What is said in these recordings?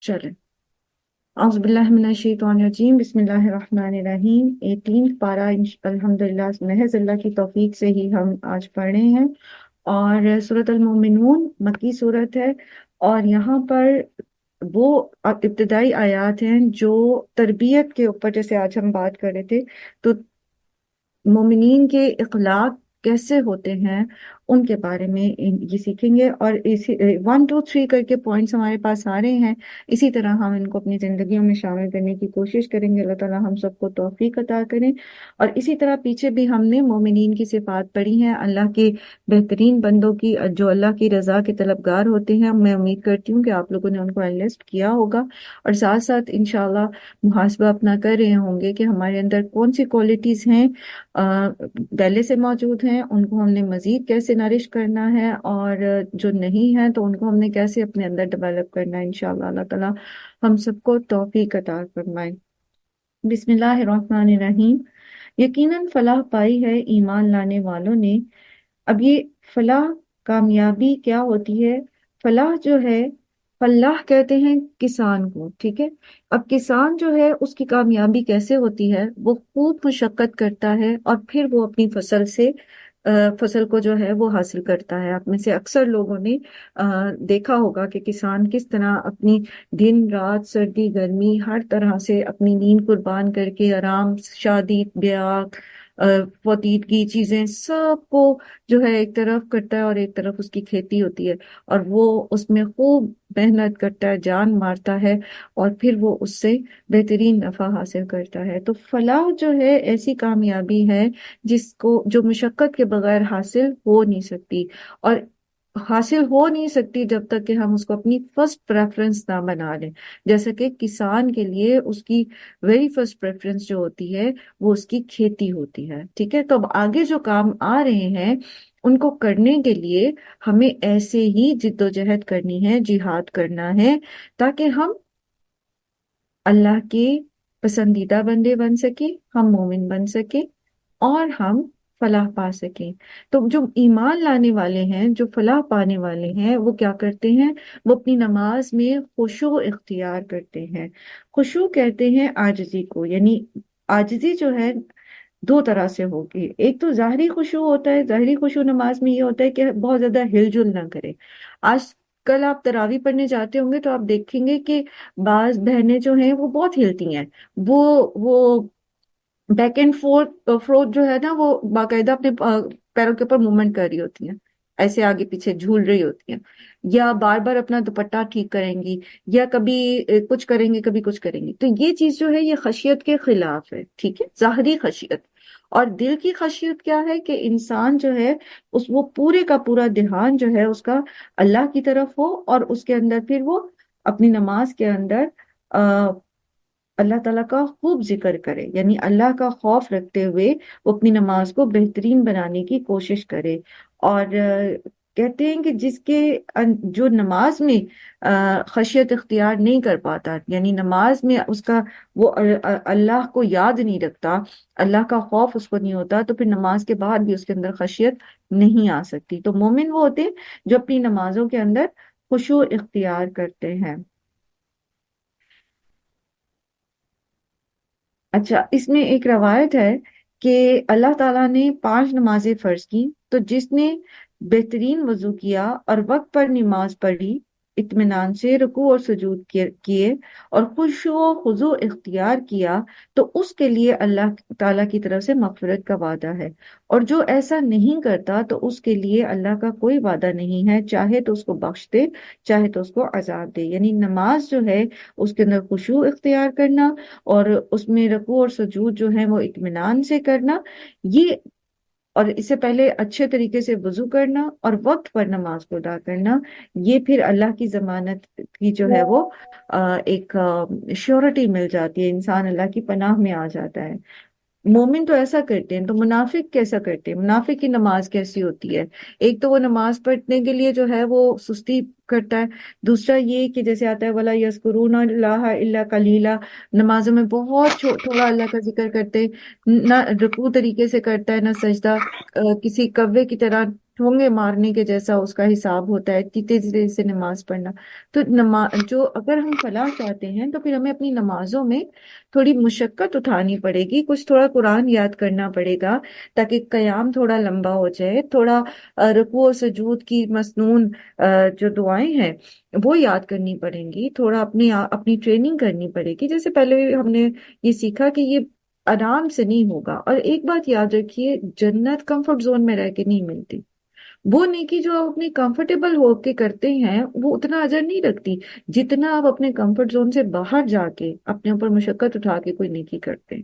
چلیں، اعوذ باللہ من الشیطان الرجیم، بسم اللہ الرحمن الرحیم۔ 18 پارہ الحمدللہ محض اللہ کی توفیق سے ہی ہم آج پڑھ رہے ہیں، اور سورۃ المومنون مکی صورت ہے، اور یہاں پر وہ ابتدائی آیات ہیں جو تربیت کے اوپر، جیسے آج ہم بات کر رہے تھے، تو مومنین کے اخلاق کیسے ہوتے ہیں ان کے بارے میں یہ سیکھیں گے، اور اسی 1 2 3 کر کے پوائنٹس ہمارے پاس آ رہے ہیں، اسی طرح ہم ان کو اپنی زندگیوں میں شامل کرنے کی کوشش کریں گے۔ اللہ تعالیٰ ہم سب کو توفیق عطا کریں۔ اور اسی طرح پیچھے بھی ہم نے مومنین کی صفات پڑھی ہیں، اللہ کے بہترین بندوں کی جو اللہ کی رضا کے طلبگار ہوتے ہیں۔ میں امید کرتی ہوں کہ آپ لوگوں نے ان کو انلسٹ کیا ہوگا، اور ساتھ ساتھ انشاءاللہ محاسبہ اپنا کر رہے ہوں گے کہ ہمارے اندر کون سی کوالٹیز ہیں پہلے سے موجود ہیں، ان کو ہم نے مزید کیسے نرش کرنا ہے، اور جو نہیں ہے تو ان کو ہم نے کیسے اپنے اندر ڈیولپ کرنا ہے۔ انشاءاللہ اللہ تعالیٰ ہم سب کو توفیق عطا فرمائے۔ بسم اللہ الرحمن الرحیم۔ یقیناً فلاح پائی ہے ایمان لانے والوں نے۔ اب یہ فلاح، کامیابی کیا ہوتی ہے؟ فلاح جو ہے، فلاح کہتے ہیں کسان کو، ٹھیک ہے؟ اب کسان جو ہے اس کی کامیابی کیسے ہوتی ہے؟ وہ خوب مشقت کرتا ہے اور پھر وہ اپنی فصل سے فصل کو جو ہے وہ حاصل کرتا ہے۔ آپ میں سے اکثر لوگوں نے دیکھا ہوگا کہ کسان کس طرح اپنی دن رات، سردی گرمی، ہر طرح سے اپنی نیند قربان کر کے، آرام، شادی بیاہ، فوتیدگی، چیزیں سب کو جو ہے ایک طرف کرتا ہے، اور ایک طرف اس کی کھیتی ہوتی ہے، اور وہ اس میں خوب محنت کرتا ہے، جان مارتا ہے، اور پھر وہ اس سے بہترین نفع حاصل کرتا ہے۔ تو فلاح جو ہے ایسی کامیابی ہے جس کو جو مشقت کے بغیر حاصل ہو نہیں سکتی، اور حاصل ہو نہیں سکتی جب تک کہ ہم اس کو اپنی فرسٹ پریفرنس نہ بنا لیں۔ جیسا کہ کسان کے لیے اس کی ویری فرسٹ پریفرنس جو ہوتی ہے وہ اس کی کھیتی ہوتی ہے، ٹھیک ہے؟ تو اب آگے جو کام آ رہے ہیں ان کو کرنے کے لیے ہمیں ایسے ہی جد و جہد کرنی ہے، جہاد کرنا ہے، تاکہ ہم اللہ کے پسندیدہ بندے بن سکیں، ہم مومن بن سکیں، اور ہم فلاح پا سکیں۔ تو جو ایمان لانے والے ہیں، جو فلاح پانے والے ہیں، وہ کیا کرتے ہیں؟ وہ اپنی نماز میں خشوع اختیار کرتے ہیں۔ خشوع کہتے ہیں عاجزی کو، یعنی عاجزی جو ہے دو طرح سے ہوگی۔ ایک تو ظاہری خشوع ہوتا ہے، ظاہری خشوع نماز میں یہ ہوتا ہے کہ بہت زیادہ ہل جل نہ کرے۔ آج کل آپ تراویح پڑھنے جاتے ہوں گے تو آپ دیکھیں گے کہ بعض بہنیں جو ہیں وہ بہت ہلتی ہیں، وہ بیک اینڈ فورتھ جو ہے نا، وہ باقاعدہ اپنے پیروں کے اوپر موومنٹ کر رہی ہوتی ہیں، ایسے آگے پیچھے جھول رہی ہوتی ہیں، یا بار بار اپنا دوپٹہ ٹھیک کریں گی، یا کبھی کچھ کریں گے، کبھی کچھ کریں گی۔ تو یہ چیز جو ہے یہ خشیت کے خلاف ہے، ٹھیک ہے؟ ظاہری خشیت۔ اور دل کی خشیت کیا ہے؟ کہ انسان جو ہے وہ پورے کا پورا دھیان جو ہے اس کا اللہ کی طرف ہو، اور اس کے اندر پھر وہ اپنی نماز کے اندر اللہ تعالیٰ کا خوب ذکر کرے، یعنی اللہ کا خوف رکھتے ہوئے وہ اپنی نماز کو بہترین بنانے کی کوشش کرے۔ اور کہتے ہیں کہ جس کے جو نماز میں خشیت اختیار نہیں کر پاتا، یعنی نماز میں اس کا وہ اللہ کو یاد نہیں رکھتا، اللہ کا خوف اس کو نہیں ہوتا، تو پھر نماز کے بعد بھی اس کے اندر خشیت نہیں آ سکتی۔ تو مومن وہ ہوتے ہیں جو اپنی نمازوں کے اندر خشوع اختیار کرتے ہیں۔ اچھا، اس میں ایک روایت ہے کہ اللہ تعالیٰ نے 5 نمازیں فرض کی، تو جس نے بہترین وضو کیا اور وقت پر نماز پڑھی، اطمینان سے رکوع اور سجود کیے اور خشوع و خضوع اختیار کیا، تو اس کے لیے اللہ تعالیٰ کی طرف سے مغفرت کا وعدہ ہے۔ اور جو ایسا نہیں کرتا تو اس کے لیے اللہ کا کوئی وعدہ نہیں ہے، چاہے تو اس کو بخش دے، چاہے تو اس کو عذاب دے۔ یعنی نماز جو ہے اس کے اندر خشوع اختیار کرنا، اور اس میں رکوع اور سجود جو ہے وہ اطمینان سے کرنا، یہ، اور اس سے پہلے اچھے طریقے سے وضو کرنا اور وقت پر نماز کو ادا کرنا، یہ پھر اللہ کی ضمانت کی جو ہے وہ ایک شیورٹی مل جاتی ہے، انسان اللہ کی پناہ میں آ جاتا ہے۔ مومن تو ایسا کرتے ہیں، تو منافق کیسا کرتے ہیں؟ منافق کی نماز کیسی ہوتی ہے؟ ایک تو وہ نماز پڑھنے کے لیے جو ہے وہ سستی کرتا ہے۔ دوسرا یہ کہ جیسے آتا ہے وَلَا يَذْكُرُونَ اللَّهَ إِلَّا قَلِيلًا، نمازوں میں بہت تھوڑا اللہ کا ذکر کرتے، نہ رکوع طریقے سے کرتا ہے نہ سجدہ، کسی کوے کی طرح ٹھونگے مارنے کے جیسا اس کا حساب ہوتا ہے، اتنی تیزی سے نماز پڑھنا۔ تو جو اگر ہم فلاح چاہتے ہیں تو پھر ہمیں اپنی نمازوں میں تھوڑی مشقت اٹھانی پڑے گی، کچھ تھوڑا قرآن یاد کرنا پڑے گا تاکہ قیام تھوڑا لمبا ہو جائے، تھوڑا رکوع و سجود کی مسنون جو دعائیں ہیں وہ یاد کرنی پڑیں گی، تھوڑا اپنی ٹریننگ کرنی پڑے گی۔ جیسے پہلے ہم نے یہ سیکھا کہ یہ آرام سے نہیں ہوگا، اور ایک بات یاد رکھیے، جنت کمفرٹ زون میں رہ کے نہیں ملتی۔ وہ نیکی جو آپ اپنے کمفرٹیبل ہو کے کرتے ہیں وہ اتنا اجر نہیں رکھتی جتنا آپ اپنے کمفرٹ زون سے باہر جا کے اپنے اوپر مشقت اٹھا کے کوئی نیکی کرتے ہیں۔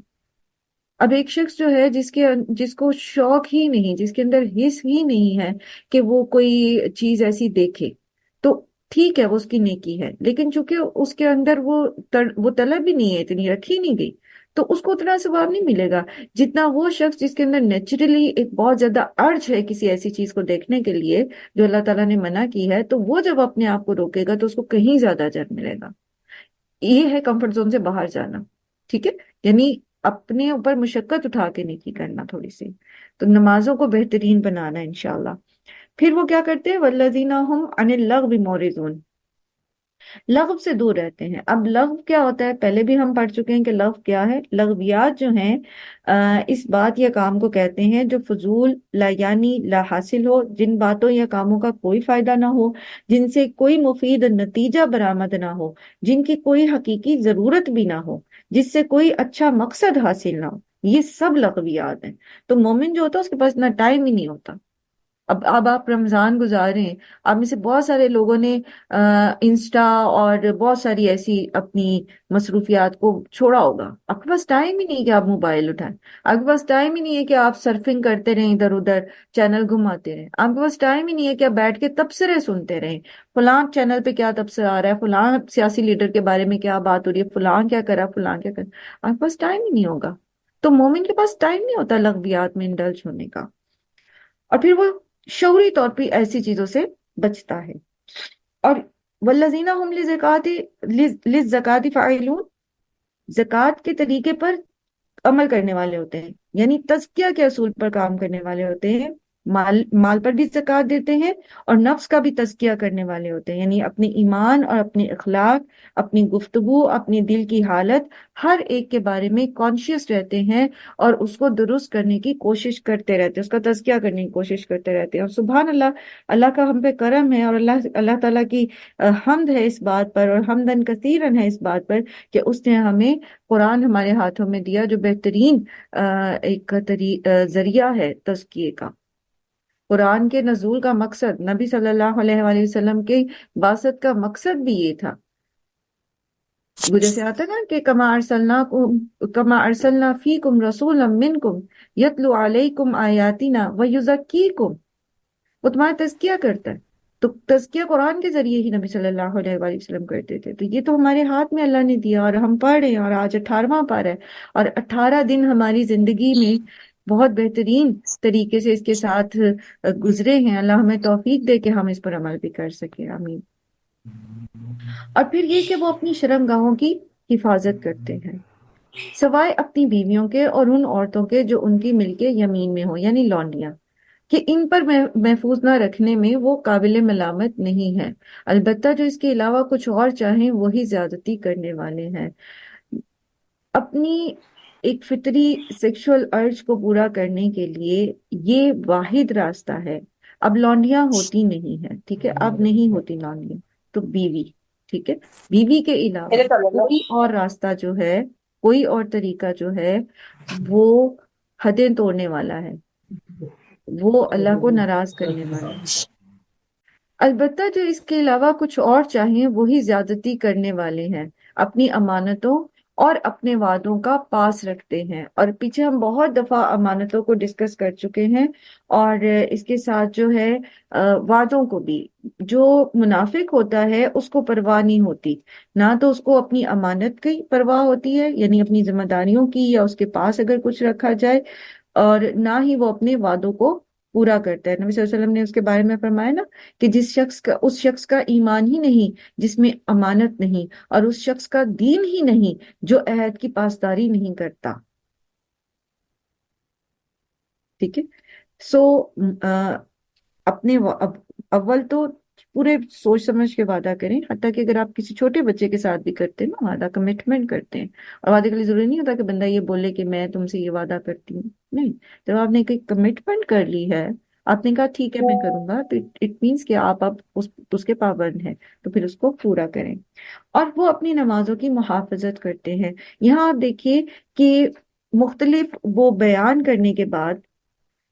اب ایک شخص جو ہے جس کو شوق ہی نہیں، جس کے اندر حس ہی نہیں ہے کہ وہ کوئی چیز ایسی دیکھے، تو ٹھیک ہے وہ اس کی نیکی ہے، لیکن چونکہ اس کے اندر وہ طلب ہی نہیں ہے، اتنی رکھی نہیں گئی، تو اس کو اتنا ثواب نہیں ملے گا جتنا وہ شخص جس کے اندر نیچرلی ایک بہت زیادہ ارج ہے کسی ایسی چیز کو دیکھنے کے لیے جو اللہ تعالیٰ نے منع کی ہے، تو وہ جب اپنے آپ کو روکے گا تو اس کو کہیں زیادہ اجر ملے گا۔ یہ ہے کمفرٹ زون سے باہر جانا، ٹھیک ہے، یعنی اپنے اوپر مشقت اٹھا کے نیکی کرنا تھوڑی سی، تو نمازوں کو بہترین بنانا انشاءاللہ۔ پھر وہ کیا کرتے ہیں وَالَّذِينَ هُمْ عَنِ اللَّغْوِ مُعْرِضُونَ، لغو سے دور رہتے ہیں۔ اب لغو کیا ہوتا ہے، پہلے بھی ہم پڑھ چکے ہیں کہ لغو کیا ہے۔ لغویات جو ہیں اس بات یا کام کو کہتے ہیں جو فضول، لا یعنی لا حاصل ہو، جن باتوں یا کاموں کا کوئی فائدہ نہ ہو، جن سے کوئی مفید نتیجہ برآمد نہ ہو، جن کی کوئی حقیقی ضرورت بھی نہ ہو، جس سے کوئی اچھا مقصد حاصل نہ ہو، یہ سب لغویات ہیں۔ تو مومن جو ہوتا ہے اس کے پاس اتنا ٹائم ہی نہیں ہوتا۔ اب آپ رمضان گزارے ہیں، آپ میں سے بہت سارے لوگوں نے انسٹا اور بہت ساری ایسی اپنی مصروفیات کو چھوڑا ہوگا۔ آپ کے پاس ٹائم ہی نہیں کہ آپ موبائل اٹھائیں، آپ کے پاس ٹائم ہی نہیں ہے کہ آپ سرفنگ کرتے رہیں، ادھر ادھر چینل گھماتے رہیں، آپ کے پاس ٹائم ہی نہیں ہے کہ آپ بیٹھ کے تبصرے سنتے رہیں، فلاں چینل پہ کیا تبصرہ آ رہا ہے، فلاں سیاسی لیڈر کے بارے میں کیا بات ہو رہی ہے، فلاں کیا کرا، فلاں کیا کرا، آپ کے پاس ٹائم ہی نہیں ہوگا۔ تو مومن کے پاس ٹائم نہیں ہوتا لغویات میں انڈلج ہونے کا، اور پھر وہ شعوری طور پہ ایسی چیزوں سے بچتا ہے۔ اور والذین هم للزکاة فاعلون، زکوٰۃ کے طریقے پر عمل کرنے والے ہوتے ہیں، یعنی تزکیہ کے اصول پر کام کرنے والے ہوتے ہیں، مال پر بھی زکوٰۃ دیتے ہیں اور نفس کا بھی تزکیہ کرنے والے ہوتے ہیں، یعنی اپنے ایمان اور اپنے اخلاق، اپنی گفتگو، اپنی دل کی حالت، ہر ایک کے بارے میں کانشیس رہتے ہیں اور اس کو درست کرنے کی کوشش کرتے رہتے ہیں، اس کا تزکیہ کرنے کی کوشش کرتے رہتے ہیں۔ اور سبحان اللہ، اللہ کا ہم پہ کرم ہے، اور اللہ تعالیٰ کی حمد ہے اس بات پر، اور حمدن کثیرن ہے اس بات پر کہ اس نے ہمیں قرآن ہمارے ہاتھوں میں دیا جو بہترین ایک ذریعہ ہے تزکیے کا۔ قرآن کے نزول کا مقصد، نبی صلی اللہ علیہ وآلہ وسلم کے بعثت کا مقصد بھی یہ تھا۔ وہ جیسے آتا ہے نا کہ کما ارسلنا فیکم رسولا منکم یتلو علیکم آیاتنا ویزکیکم، وہ تمہارا تزکیہ کرتا ہے۔ تو تزکیہ قرآن کے ذریعے ہی نبی صلی اللہ علیہ وآلہ وسلم کرتے تھے، تو یہ تو ہمارے ہاتھ میں اللہ نے دیا، اور ہم پڑھ رہے ہیں، اور آج 18واں پارہ ہے، اور 18 دن ہماری زندگی میں بہت بہترین طریقے سے اس کے ساتھ گزرے ہیں۔ اللہ ہمیں توفیق دے کہ ہم اس پر عمل بھی کر سکیں، آمین۔ اور پھر یہ کہ وہ اپنی شرمگاہوں کی حفاظت کرتے ہیں، سوائے اپنی بیویوں کے اور ان عورتوں کے جو ان کی ملک یمین میں ہوں، یعنی لونڈیاں، کہ ان پر محفوظ نہ رکھنے میں وہ قابل ملامت نہیں ہے، البتہ جو اس کے علاوہ کچھ اور چاہیں وہی زیادتی کرنے والے ہیں۔ اپنی ایک فطری سیکشول ارج کو پورا کرنے کے لیے یہ واحد راستہ ہے۔ اب لونڈیاں ہوتی نہیں ہے، ٹھیک ہے، اب نہیں ہوتی لونڈیاں، تو بیوی، ٹھیک ہے، بیوی کے علاوہ کوئی اور راستہ جو ہے، کوئی اور طریقہ جو ہے وہ حدیں توڑنے والا ہے، وہ اللہ کو ناراض کرنے والا ہے۔ البتہ جو اس کے علاوہ کچھ اور چاہیں وہی زیادتی کرنے والے ہیں، اپنی امانتوں اور اپنے وعدوں کا پاس رکھتے ہیں۔ اور پیچھے ہم بہت دفعہ امانتوں کو ڈسکس کر چکے ہیں، اور اس کے ساتھ جو ہے وعدوں کو بھی، جو منافق ہوتا ہے اس کو پرواہ نہیں ہوتی، نہ تو اس کو اپنی امانت کی پرواہ ہوتی ہے، یعنی اپنی ذمہ داریوں کی، یا اس کے پاس اگر کچھ رکھا جائے، اور نہ ہی وہ اپنے وعدوں کو پورا کرتا ہے۔ نبی صلی اللہ علیہ وسلم نے اس کے بارے میں فرمایا نا کہ اس شخص کا ایمان ہی نہیں جس میں امانت نہیں، اور اس شخص کا دین ہی نہیں جو عہد کی پاسداری نہیں کرتا۔ ٹھیک ہے، سو اپنے اول تو پورے سوچ سمجھ کے وعدہ کریں، حتیٰ کہ اگر آپ کسی چھوٹے بچے کے ساتھ بھی کرتے ہیں نا وعدہ، کمٹمنٹ کرتے ہیں، اور وعدے کے لیے ضروری نہیں ہوتا کہ بندہ یہ بولے کہ میں تم سے یہ وعدہ کرتی ہوں، نہیں، جب آپ نے کوئی کمٹمنٹ کر لی ہے، آپ نے کہا ٹھیک ہے میں کروں گا، تو اٹ مینس کہ آپ اب اس کے پابند ہیں، تو پھر اس کو پورا کریں۔ اور وہ اپنی نمازوں کی محافظت کرتے ہیں۔ یہاں آپ دیکھیے کہ مختلف وہ بیان کرنے کے بعد،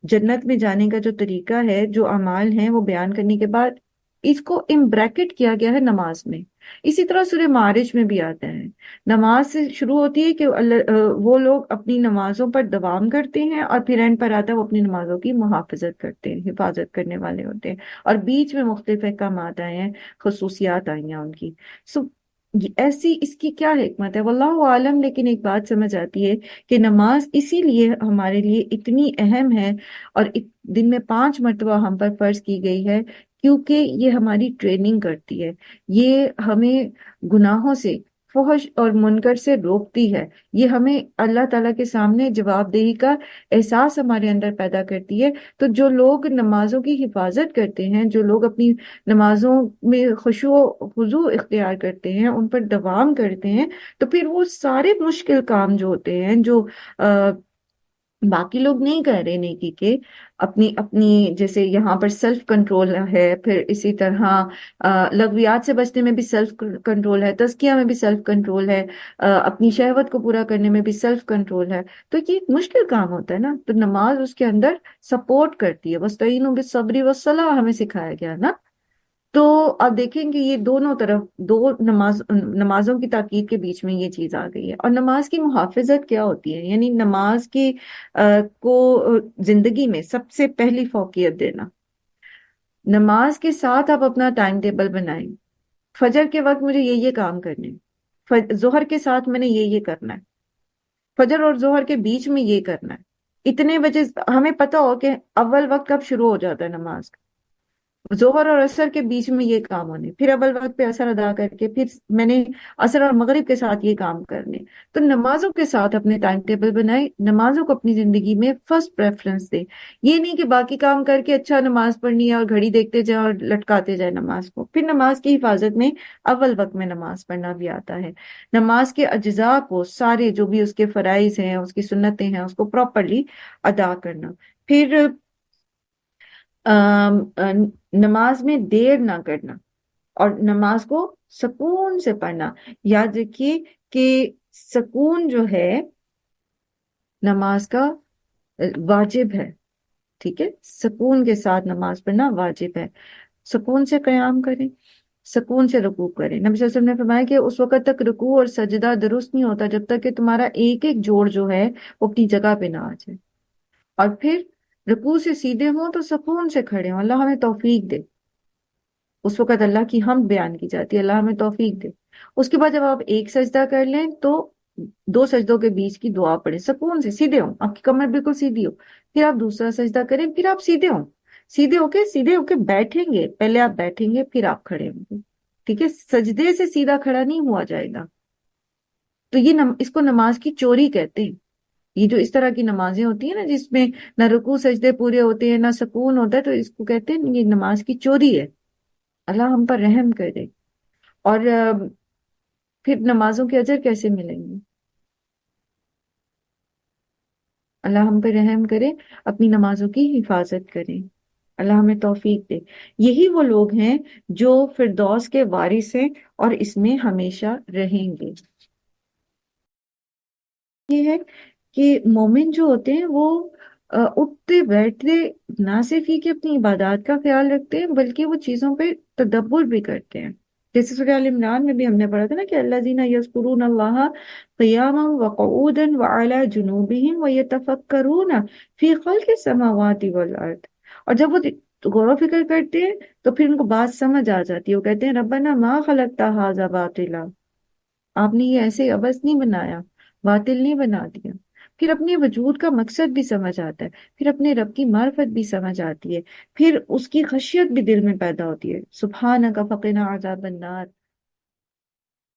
جنت میں جانے کا جو طریقہ ہے، جو اعمال ہیں وہ بیان کرنے کے بعد، اس کو ان بریکٹ کیا گیا ہے نماز میں۔ اسی طرح سورہ معارج میں بھی آتا ہے، نماز سے شروع ہوتی ہے کہ وہ لوگ اپنی نمازوں پر دوام کرتے ہیں، اور پھر اینڈ پر آتا ہے وہ اپنی نمازوں کی محافظت کرتے ہیں، حفاظت کرنے والے ہوتے ہیں، اور بیچ میں مختلف احکامات آئے ہیں، خصوصیات آئی ہیں ان کی۔ سو ایسی اس کی کیا حکمت ہے واللہ عالم، لیکن ایک بات سمجھ آتی ہے کہ نماز اسی لیے ہمارے لیے اتنی اہم ہے، اور دن میں 5 مرتبہ ہم پر فرض کی گئی ہے، کیونکہ یہ ہماری ٹریننگ کرتی ہے، یہ ہمیں گناہوں سے، فحش اور منکر سے روکتی ہے، یہ ہمیں اللہ تعالیٰ کے سامنے جواب دہی کا احساس ہمارے اندر پیدا کرتی ہے۔ تو جو لوگ نمازوں کی حفاظت کرتے ہیں، جو لوگ اپنی نمازوں میں خشوع و خضوع اختیار کرتے ہیں، ان پر دوام کرتے ہیں، تو پھر وہ سارے مشکل کام جو ہوتے ہیں، جو باقی لوگ نہیں کہہ رہے نیکی کے، اپنی اپنی جیسے یہاں پر سیلف کنٹرول ہے، پھر اسی طرح لغویات سے بچنے میں بھی سیلف کنٹرول ہے، تزکیہ میں بھی سیلف کنٹرول ہے، اپنی شہوت کو پورا کرنے میں بھی سیلف کنٹرول ہے، تو یہ ایک مشکل کام ہوتا ہے نا، تو نماز اس کے اندر سپورٹ کرتی ہے۔ وَاسْتَعِينُوا بِالصَّبْرِ وَالصَّلَاةِ ہمیں سکھایا گیا نا۔ تو آپ دیکھیں کہ یہ دونوں طرف، دو نمازوں کی تاکید کے بیچ میں یہ چیز آ گئی ہے۔ اور نماز کی محافظت کیا ہوتی ہے؟ یعنی نماز کی کو زندگی میں سب سے پہلی فوقیت دینا۔ نماز کے ساتھ آپ اپنا ٹائم ٹیبل بنائیں، فجر کے وقت مجھے یہ کام کرنے، ظہر کے ساتھ میں نے یہ کرنا ہے، فجر اور ظہر کے بیچ میں یہ کرنا ہے، اتنے بجے ہمیں پتہ ہو کہ اول وقت کب شروع ہو جاتا ہے نماز کا، ظہر اور عصر کے بیچ میں یہ کام ہونے، پھر اول وقت پہ عصر ادا کر کے پھر میں نے عصر اور مغرب کے ساتھ یہ کام کرنے۔ تو نمازوں کے ساتھ اپنے ٹائم ٹیبل بنائے، نمازوں کو اپنی زندگی میں فرسٹ پریفرنس دے۔ یہ نہیں کہ باقی کام کر کے اچھا نماز پڑھنی ہے اور گھڑی دیکھتے جائیں اور لٹکاتے جائیں نماز کو۔ پھر نماز کی حفاظت میں اول وقت میں نماز پڑھنا بھی آتا ہے، نماز کے اجزاء کو سارے، جو بھی اس کے فرائض ہیں، اس کی سنتیں ہیں، اس کو پراپرلی ادا کرنا۔ پھر نماز میں دیر نہ کرنا، اور نماز کو سکون سے پڑھنا۔ یاد رکھیے کہ سکون جو ہے نماز کا واجب ہے، ٹھیک ہے، سکون کے ساتھ نماز پڑھنا واجب ہے۔ سکون سے قیام کریں، سکون سے رکوع کریں۔ نبی صلی اللہ علیہ وسلم نے فرمایا کہ اس وقت تک رکوع اور سجدہ درست نہیں ہوتا جب تک کہ تمہارا ایک ایک جوڑ جو ہے وہ اپنی جگہ پہ نہ آ جائے، اور پھر رکوع سے سیدھے ہوں تو سکون سے کھڑے ہوں۔ اللہ ہمیں توفیق دے، اس وقت اللہ کی حمد بیان کی جاتی ہے، اللہ ہمیں توفیق دے۔ اس کے بعد جب آپ ایک سجدہ کر لیں تو 2 سجدوں کے بیچ کی دعا پڑھیں، سکون سے سیدھے ہوں، آپ کی کمر بالکل سیدھی ہو، پھر آپ دوسرا سجدہ کریں، پھر آپ سیدھے ہوں، سیدھے ہو کے بیٹھیں گے، پہلے آپ بیٹھیں گے پھر آپ کھڑے ہوں گے، ٹھیک ہے، سجدے سے سیدھا کھڑا نہیں ہوا جائے گا۔ تو یہ اس کو نماز کی چوری کہتے ہیں۔ یہ جو اس طرح کی نمازیں ہوتی ہیں نا جس میں نہ رکوع سجدے پورے ہوتے ہیں نہ سکون ہوتا ہے، تو اس کو کہتے ہیں یہ نماز کی چوری ہے۔ اللہ ہم پر رحم کرے۔ اور پھر نمازوں کے اجر کیسے ملیں گے؟ اللہ ہم پہ رحم کرے، اپنی نمازوں کی حفاظت کریں، اللہ ہمیں توفیق دے۔ یہی وہ لوگ ہیں جو فردوس کے وارث ہیں اور اس میں ہمیشہ رہیں گے۔ یہ ہے کہ مومن جو ہوتے ہیں وہ اٹھتے بیٹھتے نہ صرف یہ کہ اپنی عبادات کا خیال رکھتے ہیں بلکہ وہ چیزوں پہ تدبر بھی کرتے ہیں۔ جیسے سورہ ال عمران میں بھی ہم نے پڑھا تھا نا کہ الذین یذکرون اللہ قیاما وقعودا وعلی جنوبہم ویتفکرون فی خلق السماوات والارض، اور جب وہ غور و فکر کرتے ہیں تو پھر ان کو بات سمجھ آ جاتی ہے، وہ کہتے ہیں ربنا ما خلقت ھذا باطلا، آپ نے یہ ایسے عبث نہیں بنایا، باطل نہیں بنا دیا۔ پھر اپنے وجود کا مقصد بھی سمجھ آتا ہے، پھر اپنے رب کی معرفت بھی سمجھ آتی ہے، پھر اس کی خشیت بھی دل میں پیدا ہوتی ہے، سبحانک فقنا عذاب النار،